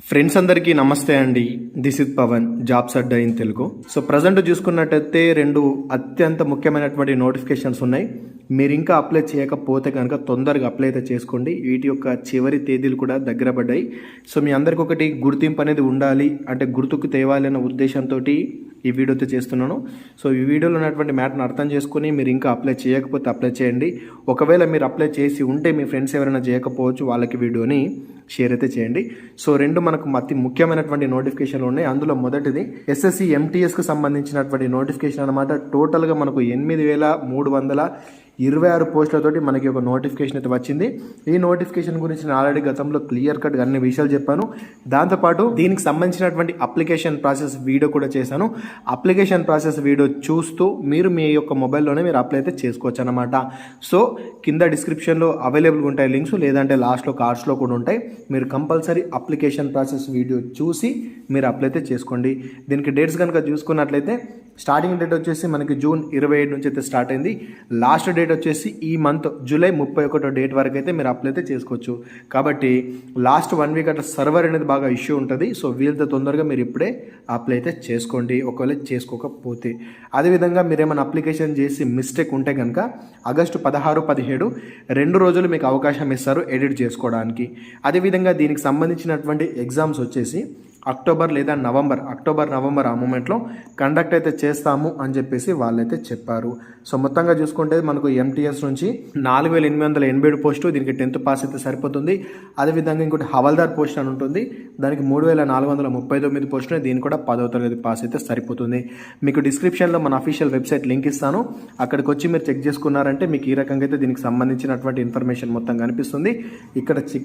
Friends అందరికీ నమస్తే అండి. This is Pavan, jobs adda in Telugu. So present చూసుకున్నట్టయితే రెండు అత్యంత ముఖ్యమైనటువంటి నోటిఫికేషన్స్ ఉన్నాయి. మీరు ఇంకా అప్లై చేయకపోతే కనుక తొందరగా అప్లై అయితే చేసుకోండి. వీటి యొక్క చివరి తేదీలు కూడా దగ్గర పడ్డాయి. సో మీ అందరికి ఒకటి గుర్తింపు అనేది ఉండాలి, అంటే గుర్తుకు తేవాలి అన్న ఉద్దేశంతో ఈ వీడియోతో చేస్తున్నాను. సో ఈ వీడియోలో ఉన్నటువంటి మ్యాటర్ని అర్థం చేసుకుని మీరు ఇంకా అప్లై చేయకపోతే అప్లై చేయండి. ఒకవేళ మీరు అప్లై చేసి ఉంటే మీ ఫ్రెండ్స్ ఎవరైనా చేయకపోవచ్చు, వాళ్ళకి వీడియోని షేర్ అయితే చేయండి. సో రెండు మనకు అతి ముఖ్యమైనటువంటి నోటిఫికేషన్లు ఉన్నాయి. అందులో మొదటిది ఎస్ఎస్సి ఎంటీఎస్కి సంబంధించినటువంటి నోటిఫికేషన్ అనమాట. టోటల్గా మనకు 8,326 పోస్టులతోటి మనకి ఒక నోటిఫికేషన్ అయితే వచ్చింది. ఈ నోటిఫికేషన్ గురించి నేను ఆల్రెడీ గతంలో క్లియర్ కట్గా అన్ని విషయాలు చెప్పాను. దాంతోపాటు దీనికి సంబంధించినటువంటి అప్లికేషన్ ప్రాసెస్ వీడియో కూడా చేశాను. అప్లికేషన్ ప్రాసెస్ వీడియో చూస్తూ మీరు మీ యొక్క మొబైల్లోనే మీరు అప్లై అయితే చేసుకోవచ్చు అనమాట. సో కింద డిస్క్రిప్షన్లో అవైలబుల్గా ఉంటాయి లింక్స్, లేదంటే లాస్ట్లో కార్డ్స్లో కూడా ఉంటాయి. మీరు కంపల్సరీ అప్లికేషన్ ప్రాసెస్ వీడియో చూసి మీరు అప్లై అయితే చేసుకోండి. దీనికి డేట్స్ కనుక చూసుకున్నట్లయితే స్టార్టింగ్ డేట్ వచ్చేసి మనకి జూన్ 27 నుంచి అయితే స్టార్ట్ అయింది. లాస్ట్ డేట్ వచ్చేసి ఈ మంత్ జూలై 31 డేట్ వరకు అయితే మీరు అప్లై అయితే చేసుకోవచ్చు. కాబట్టి లాస్ట్ 1 వీక్ అట్లా సర్వర్ అనేది బాగా ఇష్యూ ఉంటుంది. సో వీళ్ళతో తొందరగా మీరు ఇప్పుడే అప్లై అయితే చేసుకోండి, ఒకవేళ చేసుకోకపోతే. అదేవిధంగా మీరు ఏమైనా అప్లికేషన్ చేసి మిస్టేక్ ఉంటే కనుక ఆగస్టు 16, 17 2 రోజులు మీకు అవకాశం ఇస్తారు ఎడిట్ చేసుకోవడానికి. అదేవిధంగా దీనికి సంబంధించినటువంటి ఎగ్జామ్స్ వచ్చేసి అక్టోబర్ నవంబర్ ఆ మూమెంట్లో కండక్ట్ అయితే చేస్తాము అని చెప్పేసి వాళ్ళైతే చెప్పారు. సో మొత్తంగా చూసుకుంటే మనకు ఎంటీఎస్ నుంచి 4,887 పోస్టు, దీనికి 10th పాస్ అయితే సరిపోతుంది. అదేవిధంగా ఇంకోటి హవల్దార్ పోస్ట్ అని ఉంటుంది, దానికి 3,439 పోస్టులు, దీనికి కూడా 10వ తరగతి పాస్ అయితే సరిపోతుంది. మీకు డిస్క్రిప్షన్లో మన అఫీషియల్ వెబ్సైట్ లింక్ ఇస్తాను. అక్కడికి వచ్చి మీరు చెక్ చేసుకున్నారంటే మీకు ఈ రకంగా అయితే దీనికి సంబంధించినటువంటి ఇన్ఫర్మేషన్ మొత్తం కనిపిస్తుంది.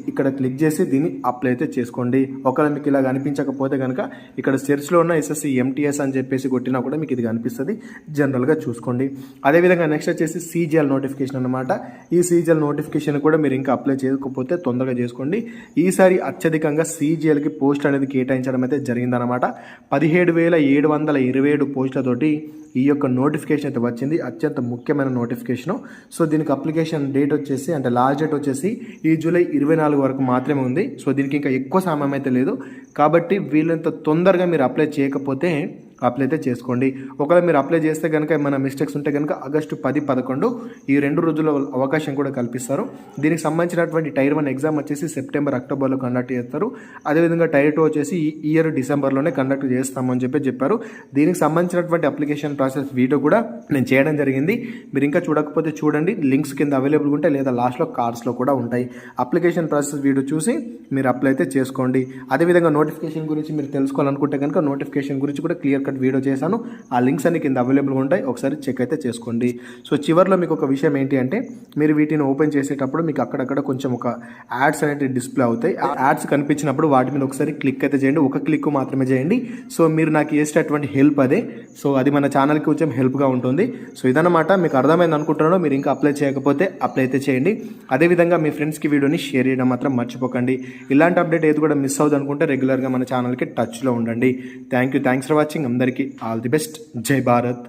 ఇక్కడ క్లిక్ చేసి దీన్ని అప్లై అయితే చేసుకోండి. ఒకవేళ మీకు ఇలా కనిపించకపోతే కనుక ఇక్కడ సెర్చ్లో ఉన్న ఎస్ఎస్సి ఎంటీఎస్ అని చెప్పేసి కొట్టినా కూడా మీకు ఇది కనిపిస్తుంది. జనరల్గా చూసుకోండి. అదేవిధంగా నెక్స్ట్ వచ్చేసి సీజీఎల్ నోటిఫికేషన్ అనమాట. ఈ సీజీఎల్ నోటిఫికేషన్ కూడా మీరు ఇంకా అప్లై చేయకపోతే తొందరగా చేసుకోండి. ఈసారి అత్యధికంగా సీజీఎల్కి పోస్ట్ అనేది కేటాయించడం అయితే జరిగిందనమాట. 17,727 పోస్టులతోటి ఈ యొక్క నోటిఫికేషన్ అయితే వచ్చింది. అత్యంత ముఖ్యమైన నోటిఫికేషను. సో దీనికి అప్లికేషన్ డేట్ వచ్చేసి, అంటే లాస్ట్ డేట్ వచ్చేసి ఈ జూలై 24 వరకు మాత్రమే ఉంది. సో దీనికి ఇంకా ఎక్కువ సమయం అయితే లేదు. కాబట్టి వీళ్ళంత తొందరగా మీరు అప్లై చేయకపోతే అప్లై అయితే చేసుకోండి. ఒకవేళ మీరు అప్లై చేస్తే కనుక ఏమైనా మిస్టేక్స్ ఉంటే కనుక ఆగస్టు 10, 11 ఈ 2 రోజుల్లో అవకాశం కూడా కల్పిస్తారు. దీనికి సంబంధించినటువంటి టైర్ 1 ఎగ్జామ్ వచ్చేసి సెప్టెంబర్, అక్టోబర్లో కండక్ట్ చేస్తారు. అదేవిధంగా టైర్ 2 వచ్చేసి ఈ ఇయర్ డిసెంబర్లోనే కండక్ట్ చేస్తామని చెప్పారు. దీనికి సంబంధించినటువంటి అప్లికేషన్ ప్రాసెస్ వీడియో కూడా నేను చేయడం జరిగింది. మీరు ఇంకా చూడకపోతే చూడండి, లింక్స్ కింద అవైలబుల్గా ఉంటాయి, లేదా లాస్ట్లో కార్డ్స్లో కూడా ఉంటాయి. అప్లికేషన్ ప్రాసెస్ వీడియో చూసి మీరు అప్లై అయితే చేసుకోండి. అదేవిధంగా నోటిఫికేషన్ గురించి మీరు తెలుసుకోవాలనుకుంటే కనుక నోటిఫికేషన్ గురించి కూడా క్లియర్ వీడియో చేశాను. ఆ లింక్స్ అన్ని కింద అవైలబుల్గా ఉంటాయి, ఒకసారి చెక్ అయితే చేసుకోండి. సో చివరిలో మీకు ఒక విషయం ఏంటి అంటే, మీరు వీటిని ఓపెన్ చేసేటప్పుడు మీకు అక్కడక్కడ కొంచెం ఒక యాడ్స్ అనేవి డిస్ప్లే అవుతాయి. ఆ యాడ్స్ కనిపించినప్పుడు వాటి మీద ఒకసారి క్లిక్ అయితే చేయండి. ఒక క్లిక్ మాత్రమే చేయండి. సో మీరు నాకు చేసేటటువంటి హెల్ప్ అదే. సో అది మన ఛానల్కి కొంచెం హెల్ప్గా ఉంటుంది. సో ఇదన్నమాట. మీకు అర్థమైంది అనుకుంటున్నాను. మీరు ఇంకా అప్లై చేయకపోతే అప్లై అయితే చేయండి. అదేవిధంగా మీ ఫ్రెండ్స్కి వీడియోని షేర్ చేయడం మాత్రం మర్చిపోకండి. ఇలాంటి అప్డేట్ ఏది కూడా మిస్ అవుతుంది అనుకుంటే రెగ్యులర్గా మన ఛానల్కి టచ్లో ఉండండి. Thanks for watching. అందరికీ ఆల్ ది బెస్ట్. జై భారత్.